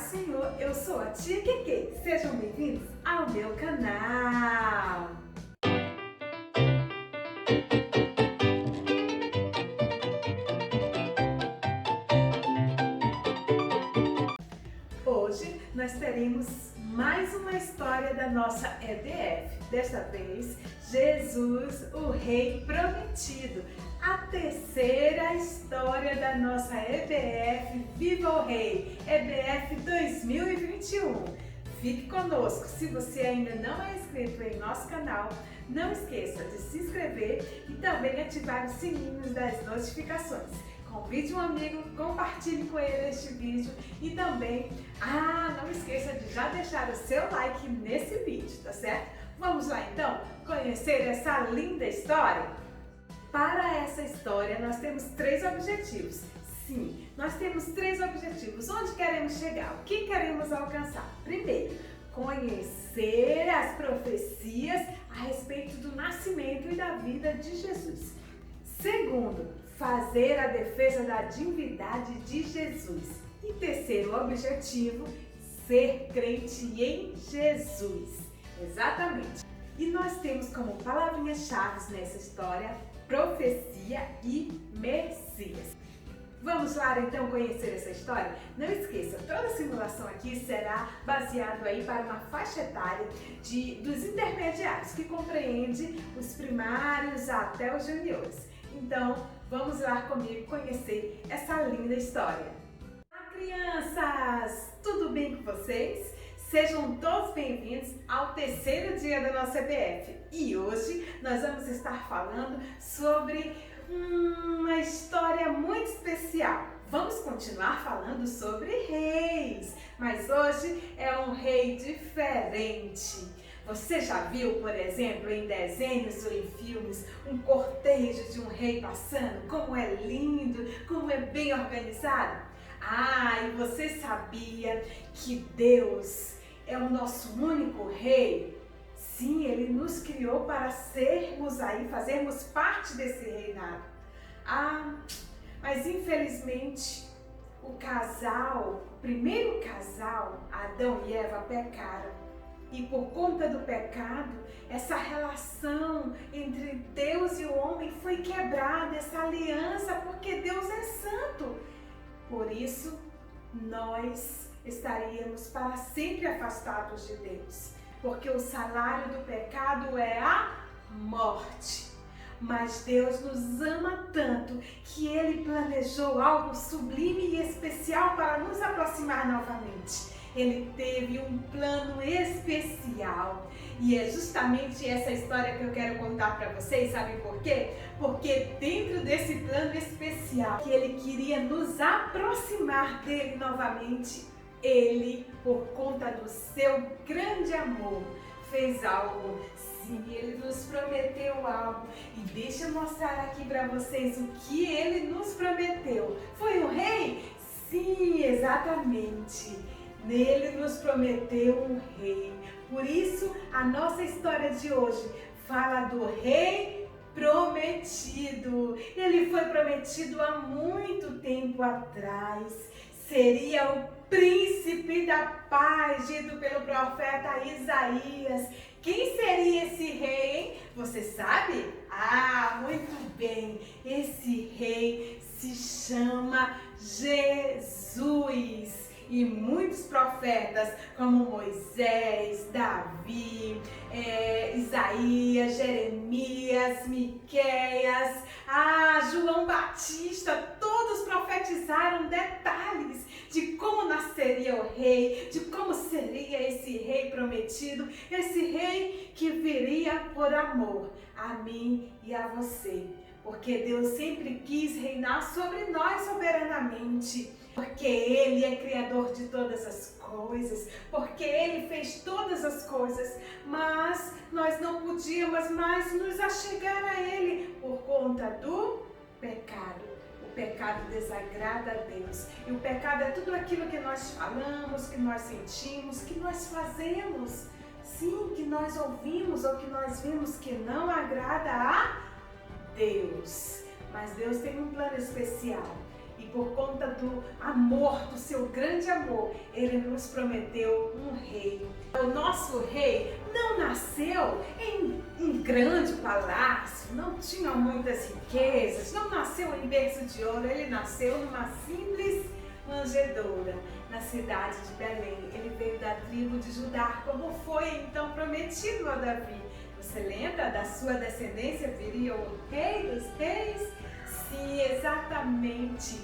Senhor, eu sou a tia Keke. Sejam bem-vindos ao meu canal. Hoje nós teremos mais uma história da nossa EBF. Desta vez, Jesus, o Rei Prometido. A terceira história da nossa EBF Viva o Rei, EBF 2021. Fique conosco. Se você ainda não é inscrito em nosso canal, não esqueça de se inscrever e também ativar os sininhos das notificações. Convide um amigo, compartilhe com ele este vídeo e também, não esqueça de já deixar o seu like nesse vídeo, tá certo? Vamos lá então conhecer essa linda história? Para essa história nós temos 3 objetivos. Sim, nós temos 3 objetivos. Onde queremos chegar? O que queremos alcançar? Primeiro, conhecer as profecias a respeito do nascimento e da vida de Jesus. Segundo, fazer a defesa da divindade de Jesus. E terceiro objetivo, ser crente em Jesus. Exatamente. E nós temos como palavrinhas-chave nessa história, profecia e Messias. Vamos lá então conhecer essa história? Não esqueça, toda a simulação aqui será baseada aí para uma faixa etária dos intermediários, que compreende os primários até os juniores. Então, vamos lá comigo conhecer essa linda história. Olá, crianças! Tudo bem com vocês? Sejam todos bem-vindos ao terceiro dia da nossa EBF. E hoje nós vamos estar falando sobre uma história muito especial. Vamos continuar falando sobre reis, mas hoje é um rei diferente. Você já viu, por exemplo, em desenhos ou em filmes, um cortejo de um rei passando? Como é lindo, como é bem organizado? E você sabia que Deus é o nosso único rei? Sim, Ele nos criou para fazermos parte desse reinado. Mas infelizmente o primeiro casal, Adão e Eva, pecaram. E por conta do pecado, essa relação entre Deus e o homem foi quebrada, essa aliança, porque Deus é santo. Por isso, nós estaríamos para sempre afastados de Deus, porque o salário do pecado é a morte. Mas Deus nos ama tanto que Ele planejou algo sublime e especial para nos aproximar novamente. Ele teve um plano especial e é justamente essa história que eu quero contar para vocês. Sabe por quê? Porque dentro desse plano especial que Ele queria nos aproximar dele novamente, Ele, por conta do seu grande amor, fez algo. Sim, Ele nos prometeu algo. E deixa eu mostrar aqui para vocês o que Ele nos prometeu. Foi um rei? Sim, exatamente. Nele nos prometeu um rei. Por isso, a nossa história de hoje fala do rei prometido. Ele foi prometido há muito tempo atrás. Seria o príncipe da paz, dito pelo profeta Isaías. Quem seria esse rei, hein? Você sabe? Muito bem. Esse rei se chama Jesus. E muitos profetas, como Moisés, Davi, Isaías, Jeremias, Miqueias, João Batista, todos profetizaram detalhes de como nasceria o rei, de como seria esse rei prometido, esse rei que viria por amor a mim e a você. Porque Deus sempre quis reinar sobre nós soberanamente. Porque Ele é Criador de todas as coisas, porque Ele fez todas as coisas, mas nós não podíamos mais nos achegar a Ele por conta do pecado. O pecado desagrada a Deus. E o pecado é tudo aquilo que nós falamos, que nós sentimos, que nós fazemos. Sim, que nós ouvimos ou que nós vimos que não agrada a Deus. Mas Deus tem um plano especial. E por conta do amor, do seu grande amor, ele nos prometeu um rei. O nosso rei não nasceu em grande palácio, não tinha muitas riquezas, não nasceu em berço de ouro, ele nasceu numa simples manjedoura, na cidade de Belém. Ele veio da tribo de Judá, como foi então prometido a Davi. Você lembra? Da sua descendência viria o rei dos reis? Sim, exatamente.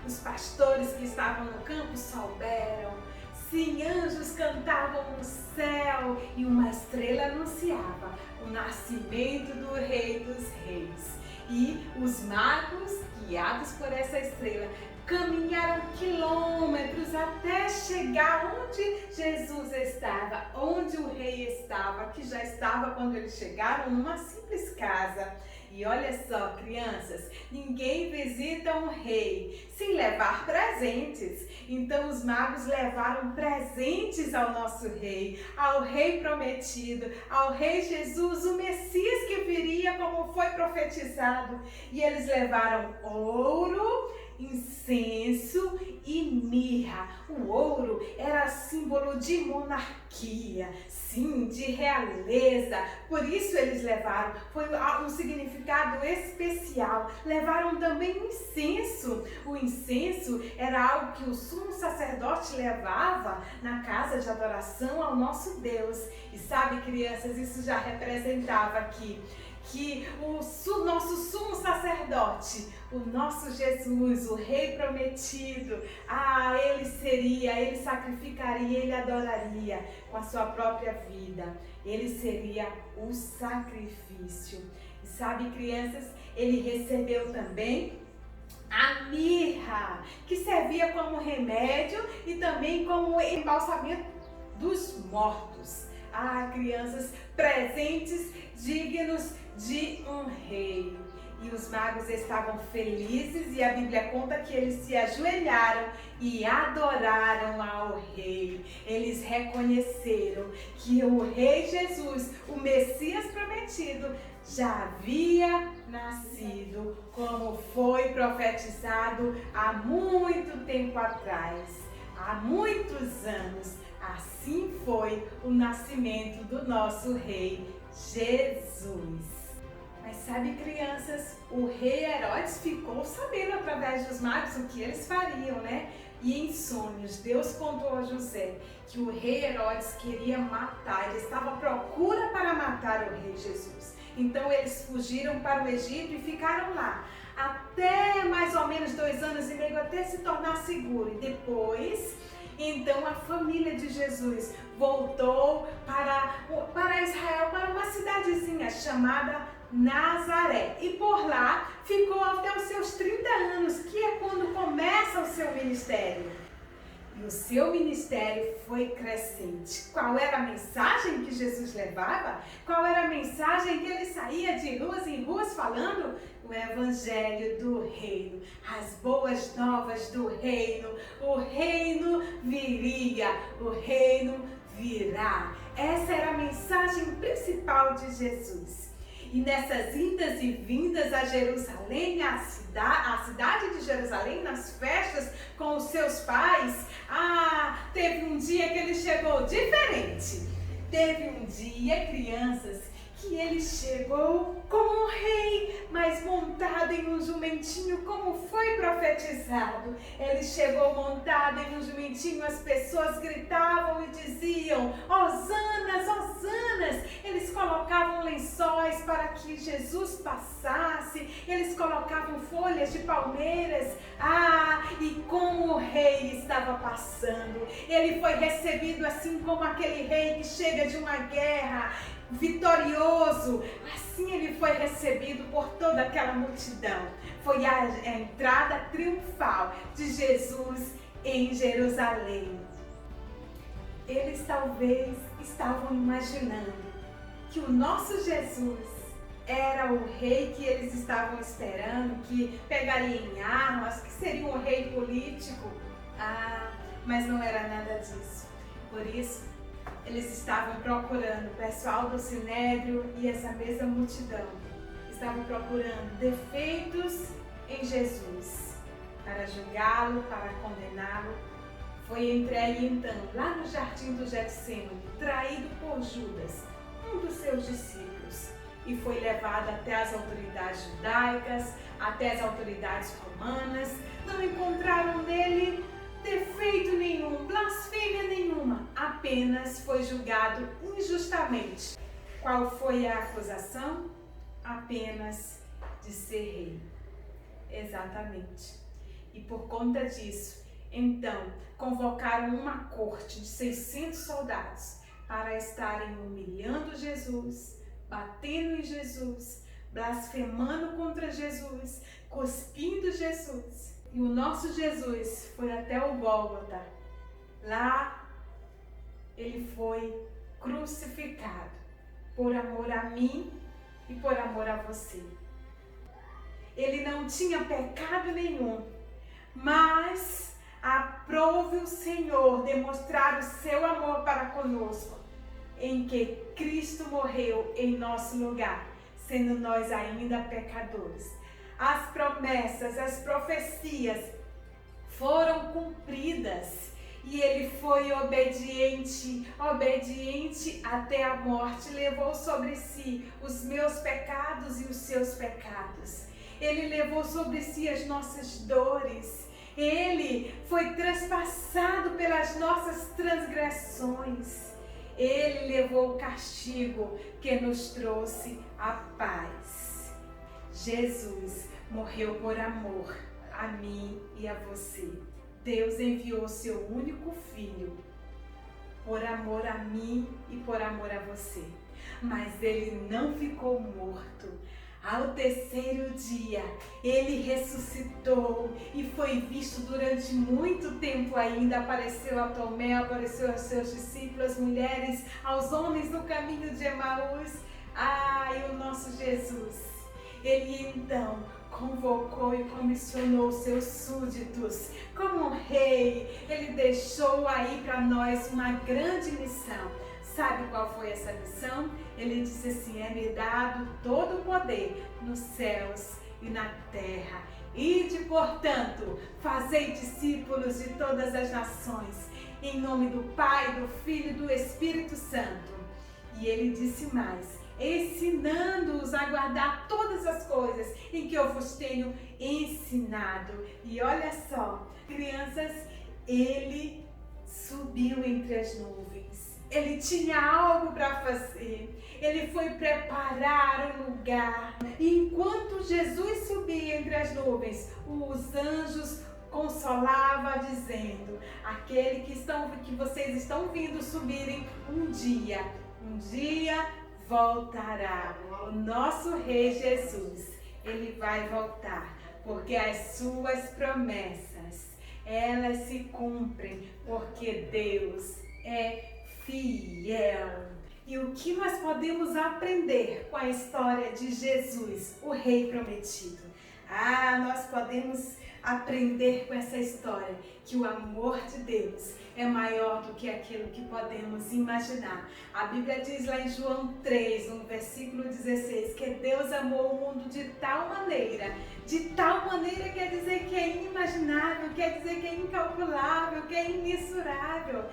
Os pastores que estavam no campo souberam. Sim, anjos cantavam no céu e uma estrela anunciava o nascimento do Rei dos Reis. E os magos, guiados por essa estrela, caminharam quilômetros até chegar onde Jesus estava, onde o rei estava, que já estava quando eles chegaram numa simples casa. E olha só, crianças, ninguém visita um rei sem levar presentes. Então os magos levaram presentes ao nosso rei, ao rei prometido, ao rei Jesus, o Messias que viria como foi profetizado. E eles levaram ouro, incenso e mirra. O ouro era símbolo de monarquia, sim, de realeza. Por isso eles levaram, foi um significado especial. Levaram também incenso. O incenso era algo que o sumo sacerdote levava na casa de adoração ao nosso Deus. E sabe, crianças, isso já representava que o nosso sumo sacerdote, o nosso Jesus, o Rei prometido, ele sacrificaria, ele adoraria com a sua própria vida. Ele seria o sacrifício. E sabe, crianças, ele recebeu também a mirra, que servia como remédio e também como embalsamento dos mortos. Crianças, presentes dignos de um rei. E os magos estavam felizes e a Bíblia conta que eles se ajoelharam e adoraram ao rei. Eles reconheceram que o rei Jesus, o Messias prometido, já havia nascido, como foi profetizado há muito tempo atrás, há muitos anos. Assim foi o nascimento do nosso rei Jesus. Mas sabe, crianças, o rei Herodes ficou sabendo através dos magos o que eles fariam, né? E em sonhos, Deus contou a José que o rei Herodes queria matar, ele estava à procura para matar o rei Jesus. Então eles fugiram para o Egito e ficaram lá até mais ou menos 2 anos e meio, até se tornar seguro. E depois, então a família de Jesus voltou para Israel, para uma cidadezinha chamada Nazaré. E por lá ficou até os seus 30 anos, que é quando começa o seu ministério. E o seu ministério foi crescente. Qual era a mensagem que Jesus levava? Qual era a mensagem que ele saía de ruas em ruas falando? O evangelho do reino, as boas novas do reino. O reino viria, o reino virá. Essa era a mensagem principal de Jesus. E nessas idas e vindas a Jerusalém, a cidade de Jerusalém, nas festas com os seus pais, teve um dia que ele chegou diferente. Teve um dia, crianças, que ele chegou como um rei, mas montado em um jumentinho, como foi profetizado. Ele chegou montado em um jumentinho, as pessoas gritavam e diziam: Hosanas, Hosanas! Eles colocavam lençóis para que Jesus passasse, eles colocavam folhas de palmeiras. E como o rei estava passando, ele foi recebido assim como aquele rei que chega de uma guerra, vitorioso. Assim ele foi recebido por toda aquela multidão. Foi a entrada triunfal de Jesus em Jerusalém. Eles talvez estavam imaginando que o nosso Jesus era o rei que eles estavam esperando, que pegaria em armas, que seria um rei político. Mas não era nada disso. Por isso, eles estavam procurando, o pessoal do Sinédrio e essa mesma multidão estavam procurando defeitos em Jesus. para julgá-lo, para condená-lo. Foi entregue então lá no jardim do Getsêmani, traído por Judas, um dos seus discípulos, e foi levado até as autoridades judaicas, até as autoridades romanas. Não encontraram nele defeito nenhum, blasfêmia nenhuma, apenas foi julgado injustamente. Qual foi a acusação? Apenas de ser rei. Exatamente. E por conta disso, então, convocaram uma corte de 600 soldados para estarem humilhando Jesus, batendo em Jesus, blasfemando contra Jesus, cuspindo Jesus. E o nosso Jesus foi até o Gólgota. Lá ele foi crucificado por amor a mim e por amor a você. Ele não tinha pecado nenhum, mas aprove o Senhor demonstrar o seu amor para conosco, em que Cristo morreu em nosso lugar, sendo nós ainda pecadores. As promessas, as profecias foram cumpridas e ele foi obediente até a morte, levou sobre si os meus pecados e os seus pecados. Ele levou sobre si as nossas dores. Ele foi traspassado pelas nossas transgressões. Ele levou o castigo que nos trouxe a paz. Jesus morreu por amor a mim e a você. Deus enviou seu único filho por amor a mim e por amor a você. Mas ele não ficou morto. Ao terceiro dia, ele ressuscitou e foi visto durante muito tempo ainda. Apareceu a Tomé, apareceu aos seus discípulos, às mulheres, aos homens no caminho de Emaús. E o nosso Jesus, ele então convocou e comissionou seus súditos como um rei. Ele deixou aí para nós uma grande missão. Sabe qual foi essa missão? Ele disse assim: é-me dado todo o poder nos céus e na terra. Ide, portanto, fazei discípulos de todas as nações, em nome do Pai, do Filho e do Espírito Santo. E ele disse mais: ensinando-os a guardar todas as coisas em que eu vos tenho ensinado. E olha só, crianças, ele subiu entre as nuvens. Ele tinha algo para fazer. Ele foi preparar o lugar. E enquanto Jesus subia entre as nuvens, os anjos consolavam dizendo: aquele que vocês estão vindo subirem um dia voltará. O nosso Rei Jesus, ele vai voltar, porque as suas promessas, elas se cumprem, porque Deus é fiel. E o que nós podemos aprender com a história de Jesus, o Rei Prometido? Nós podemos aprender com essa história que o amor de Deus é maior do que aquilo que podemos imaginar. A Bíblia diz lá em João 3, no versículo 16, que Deus amou o mundo de tal maneira quer dizer que é inimaginável, quer dizer que é incalculável, que é imensurável.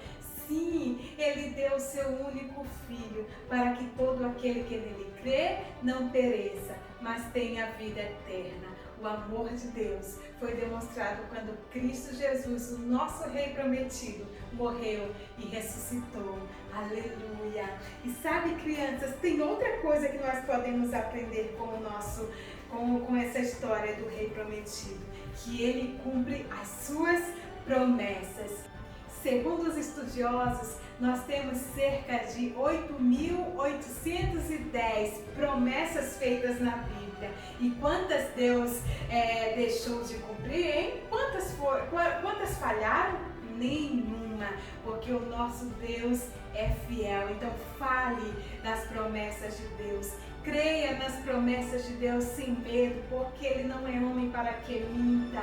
Sim, ele deu o seu único filho para que todo aquele que nele crê não pereça, mas tenha vida eterna. O amor de Deus foi demonstrado quando Cristo Jesus, o nosso Rei Prometido, morreu e ressuscitou. Aleluia! E sabe, crianças, tem outra coisa que nós podemos aprender com essa história do Rei Prometido, que ele cumpre as suas promessas. Segundo os estudiosos, nós temos cerca de 8.810 promessas feitas na Bíblia. E quantas Deus deixou de cumprir, hein? Quantas falharam? Nenhuma, porque o nosso Deus é fiel. Então fale das promessas de Deus Creia nas promessas de Deus sem medo, porque Ele não é homem para que minta.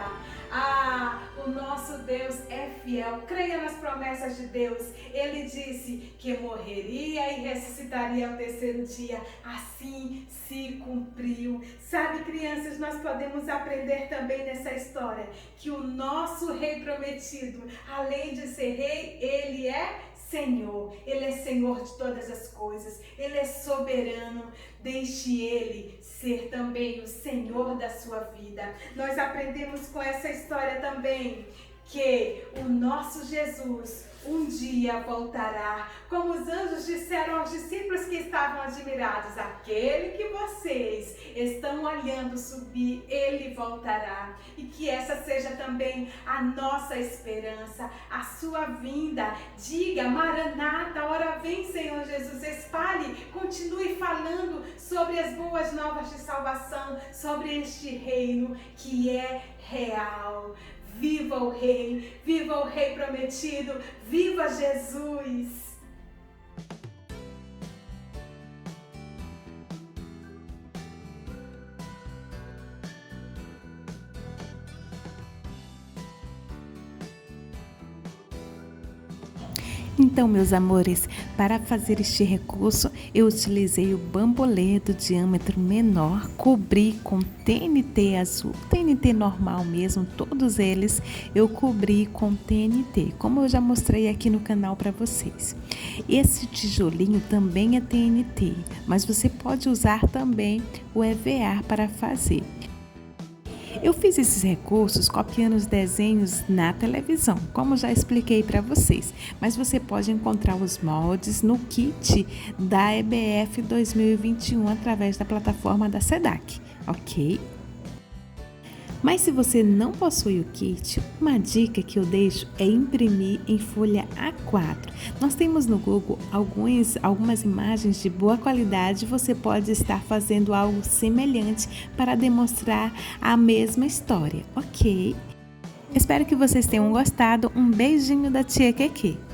O nosso Deus é fiel. Creia nas promessas de Deus. Ele disse que morreria e ressuscitaria ao terceiro dia. Assim se cumpriu. Sabe, crianças, nós podemos aprender também nessa história que o nosso rei prometido, além de ser rei, ele é Senhor. Ele é Senhor de todas as coisas. Ele é soberano. Deixe Ele ser também o Senhor da sua vida. Nós aprendemos com essa história também que o nosso Jesus um dia voltará. Como os anjos disseram aos discípulos que estavam admirados: aquele que vocês estão olhando subir, ele voltará. E que essa seja também a nossa esperança, a sua vinda. Diga: Maranata, ora vem, Senhor Jesus. Espalhe, continue falando sobre as boas novas de salvação, sobre este reino que é real. Viva o Rei prometido, viva Jesus! Então, meus amores, para fazer este recurso, eu utilizei o bambolê do diâmetro menor, cobri com TNT azul, TNT normal mesmo, todos eles eu cobri com TNT, como eu já mostrei aqui no canal para vocês. Esse tijolinho também é TNT, mas você pode usar também o EVA para fazer. Eu fiz esses recursos copiando os desenhos na televisão, como já expliquei para vocês, mas você pode encontrar os moldes no kit da EBF 2021 através da plataforma da SEDAC, ok? Mas se você não possui o kit, uma dica que eu deixo é imprimir em folha A4. Nós temos no Google algumas imagens de boa qualidade, você pode estar fazendo algo semelhante para demonstrar a mesma história, ok? Espero que vocês tenham gostado. Um beijinho da tia Keke.